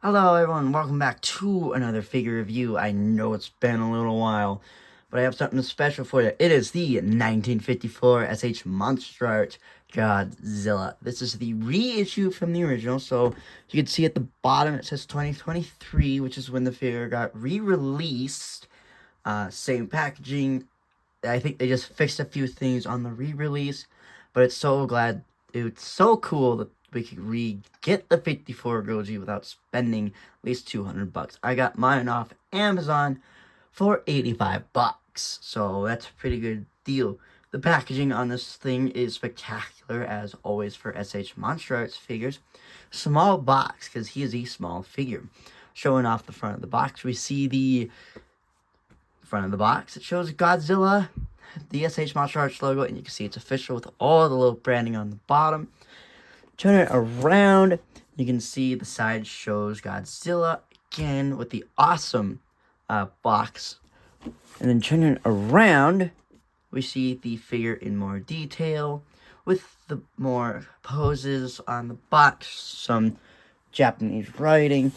Hello everyone, welcome back to another figure review. I know it's been a little while, but I have something special for you. It is the 1954 SH Monsterarts Godzilla. This is the reissue from the original, so you can see at the bottom it says 2023, which is when the figure got re-released. Same packaging. I think they just fixed a few things on the re-release, but it's so cool that we could get the 54 Goji without spending at least $200. I got mine off Amazon for $85, so that's a pretty good deal. The packaging on this thing is spectacular, as always for SH Monsterarts figures. Small box, because he is a small figure. Showing off the front of the box, we see the front of the box. It shows Godzilla, the SH Monsterarts logo, and you can see it's official with all the little branding on the bottom. Turn it around, you can see the side shows Godzilla again with the awesome box. And then turning it around, we see the figure in more detail with the more poses on the box, some Japanese writing,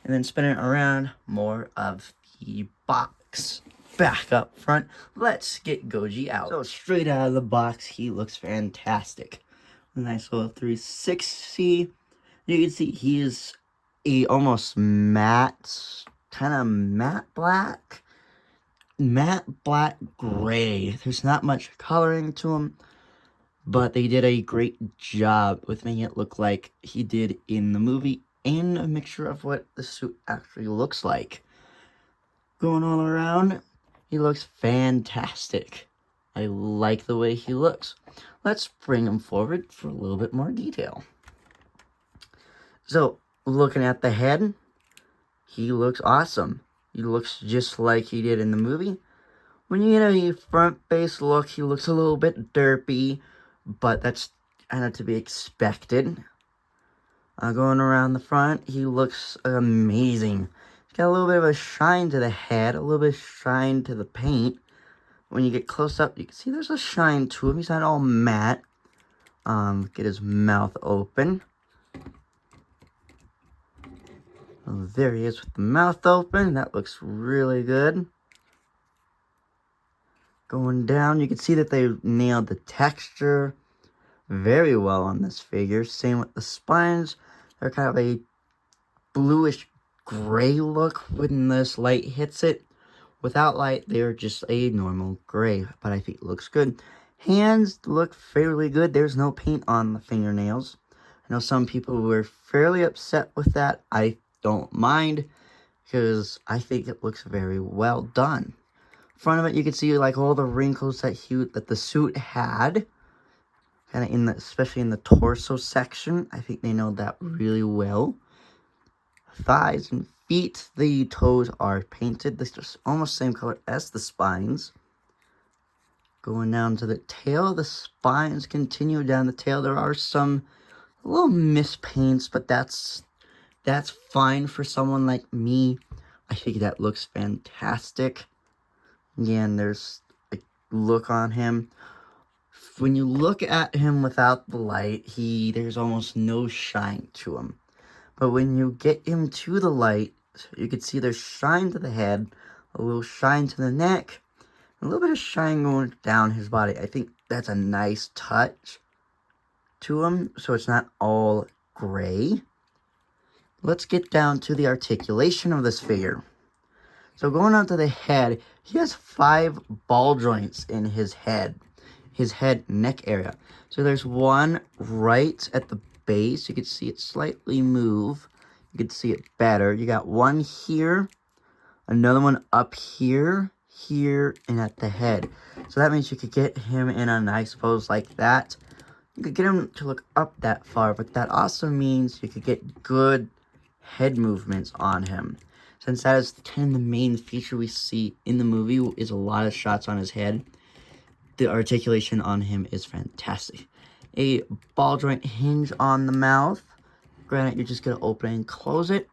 and then spinning it around, more of the box. Back up front, let's get Goji out. So straight out of the box, he looks fantastic. Nice little 360. You can see he is a almost matte, kind of matte black gray. There's not much coloring to him, but they did a great job with making it look like he did in the movie, and a mixture of what the suit actually looks like. Going all around, he looks fantastic. I like the way he looks. Let's bring him forward for a little bit more detail. So, looking at the head, he looks awesome. He looks just like he did in the movie. When you get a front-face look, he looks a little bit derpy, but that's kind of to be expected. Going around the front, he looks amazing. He's got a little bit of a shine to the head, a little bit of shine to the paint. When you get close up, you can see there's a shine to him. He's not all matte. Get his mouth open. Oh, there he is with the mouth open. That looks really good. Going down, you can see that they nailed the texture very well on this figure. Same with the spines. They're kind of a bluish gray look when this light hits it. Without light, they're just a normal gray, but I think it looks good. Hands look fairly good. There's no paint on the fingernails. I know some people were fairly upset with that. I don't mind, because I think it looks very well done. Front of it, you can see like all the wrinkles that the suit had, kind of especially in the torso section. I think they know that really well. Thighs and feet, the toes are painted. This is almost the same color as the spines. Going down to the tail, the spines continue down the tail. There are some little mispaints, but that's fine for someone like me. I think that looks fantastic. Again, there's a look on him. When you look at him without the light, there's almost no shine to him. But when you get him to the light, you can see there's shine to the head, a little shine to the neck, a little bit of shine going down his body. I think that's a nice touch to him, so it's not all gray. Let's get down to the articulation of this figure. So going on to the head, he has 5 ball joints in his head neck area. So there's one right at the base. You can see it slightly move. You can see it better. You got one here, another one up here, and at the head. So that means you could get him in a nice pose like that. You could get him to look up that far, but that also means you could get good head movements on him. Since that is kind of the main feature we see in the movie, is a lot of shots on his head. The articulation on him is fantastic. A ball joint hinge on the mouth. Granted, you're just going to open and close it.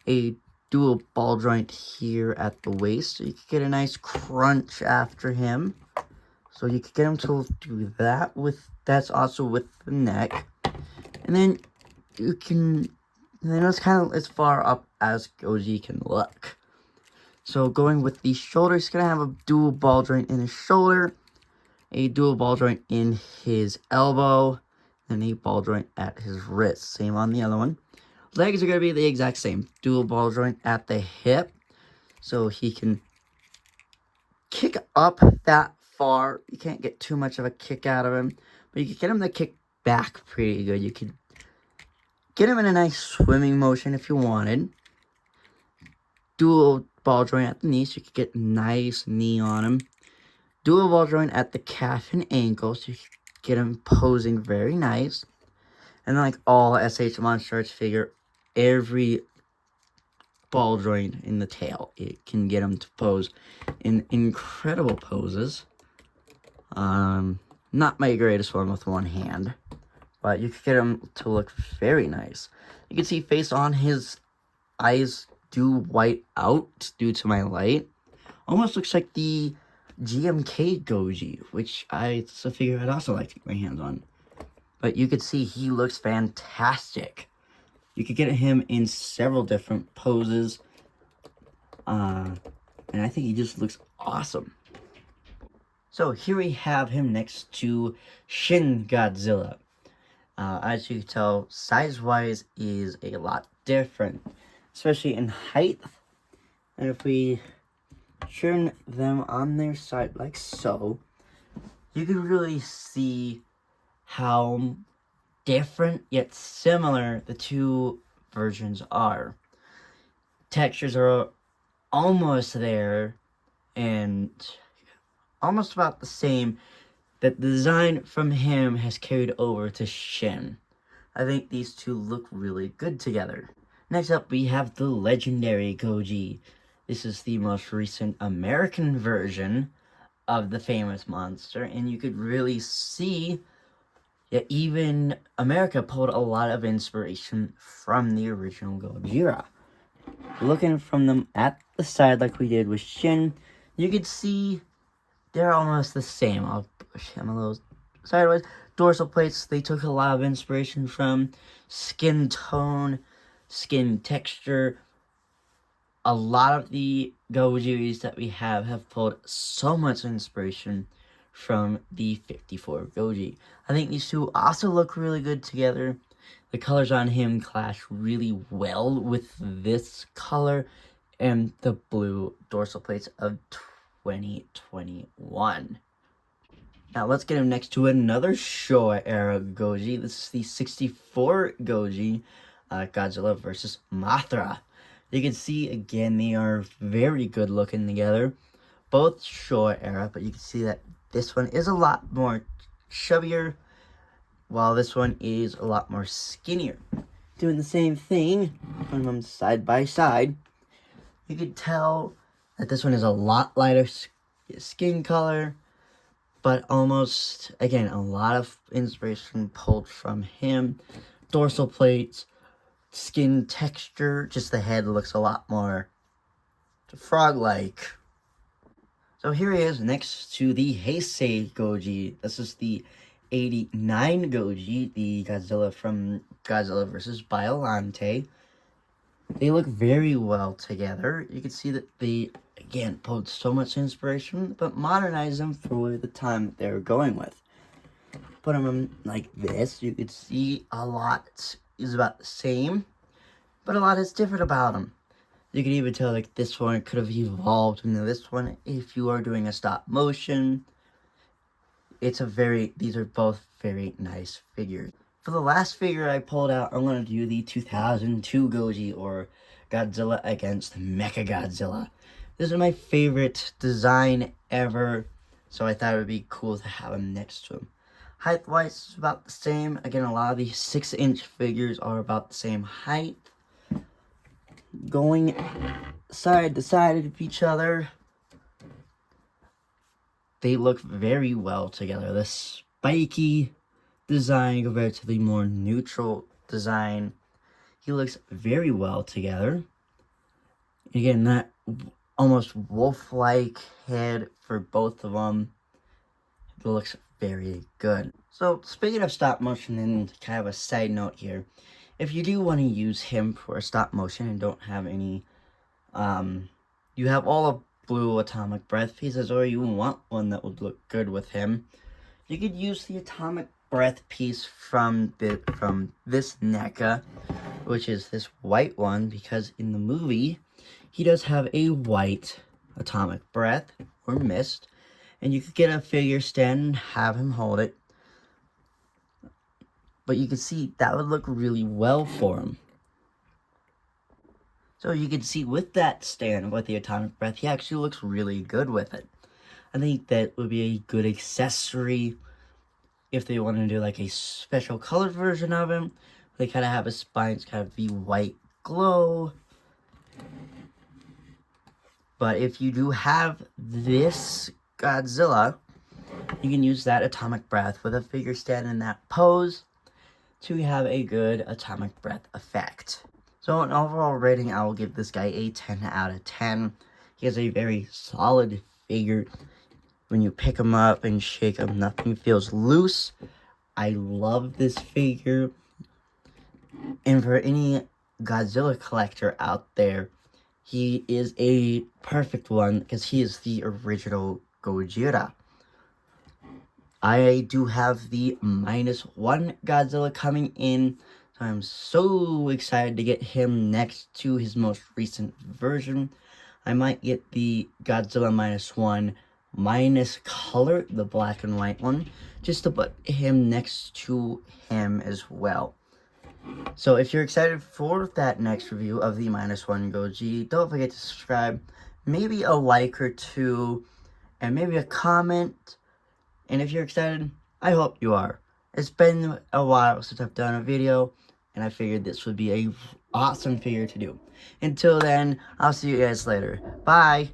A dual ball joint here at the waist, so you can get a nice crunch after him. So you could get him to do that. That's also with the neck. And then you can And then it's kind of as far up as Goji can look. So going with the shoulder, he's going to have a dual ball joint in his shoulder, a dual ball joint in his elbow, and a ball joint at his wrist. Same on the other one. Legs are going to be the exact same. Dual ball joint at the hip, so he can kick up that far. You can't get too much of a kick out of him, but you can get him to kick back pretty good. You could get him in a nice swimming motion if you wanted. Dual ball joint at the knee, so you could get nice knee on him. Dual ball joint at the calf and ankle, so you could get him posing very nice. And then, like all SH Monsterarts figure, every ball joint in the tail, it can get him to pose in incredible poses. Not my greatest one with one hand, but you could get him to look very nice. You can see face on his eyes do white out due to my light. Almost looks like the GMK Goji, which it's a figure I'd also like to get my hands on. But you could see he looks fantastic. You could get him in several different poses. And I think he just looks awesome. So here we have him next to Shin Godzilla. As you can tell, size-wise is a lot different, especially in height. And if we turn them on their side like so, you can really see how different yet similar the two versions are. Textures are almost there and almost about the same, that the design from him has carried over to Shin. I think these two look really good together. Next up, we have the legendary Goji. This is the most recent American version of the famous monster, and you could really see that even America pulled a lot of inspiration from the original Godzilla. Looking from them at the side like we did with Shin, you could see they're almost the same. I'll push him a little sideways. Dorsal plates, they took a lot of inspiration from. Skin tone, skin texture. A lot of the Gojis that we have pulled so much inspiration from the 54 Goji. I think these two also look really good together. The colors on him clash really well with this color and the blue dorsal plates of 2021. Now let's get him next to another Showa era Goji. This is the 64 Goji, Godzilla versus Mothra. You can see again they are very good looking together, both Showa era, but you can see that this one is a lot more chubbier, while this one is a lot more skinnier. Doing the same thing, putting them side by side, you can tell that this one is a lot lighter skin color, but almost, again, a lot of inspiration pulled from him. Dorsal plates, skin texture, just the head looks a lot more frog-like. So here he is next to the Heisei Goji. This is the 89 Goji, the Godzilla from Godzilla vs. Biollante. They look very well together. You can see that they, again, pulled so much inspiration, but modernized them for the time they were going with. Put them in like this, you could see a lot is about the same, but a lot is different about them. You can even tell like this one could have evolved into this one if you are doing a stop motion. These are both very nice figures. For the last figure I pulled out, I'm going to do the 2002 Goji, or Godzilla against Mechagodzilla. This is my favorite design ever, so I thought it would be cool to have him next to him. Height-wise, it's about the same. Again, a lot of these 6-inch figures are about the same height. Going side to side of each other, they look very well together. The spiky design compared to the more neutral design, he looks very well together. Again, that almost wolf-like head for both of them, it looks very good. So speaking of stop motion, and kind of a side note here, if you do want to use him for stop motion and don't have any, you have all of blue atomic breath pieces, or you want one that would look good with him, you could use the atomic breath piece from this NECA, which is this white one, because in the movie, he does have a white atomic breath, or mist, and you could get a figure stand and have him hold it. But you can see that would look really well for him. So you can see with that stand, with the atomic breath, he actually looks really good with it. I think that would be a good accessory if they want to do like a special colored version of him. They kind of have his spines kind of be white glow. But if you do have this Godzilla, you can use that atomic breath with a figure stand in that pose to have a good atomic breath effect. So an overall rating, I will give this guy a 10 out of 10. He has a very solid figure. When you pick him up and shake him, nothing feels loose. I love this figure. And for any Godzilla collector out there, he is a perfect one because he is the original Gojira. I do have the -1 Godzilla coming in, so I'm so excited to get him next to his most recent version. I might get the Godzilla -1 minus color, the black and white one, just to put him next to him as well. So if you're excited for that next review of the -1 Goji, don't forget to subscribe, maybe a like or two, and maybe a comment. And if you're excited, I hope you are. It's been a while since I've done a video, and I figured this would be a awesome figure to do. Until then, I'll see you guys later. Bye!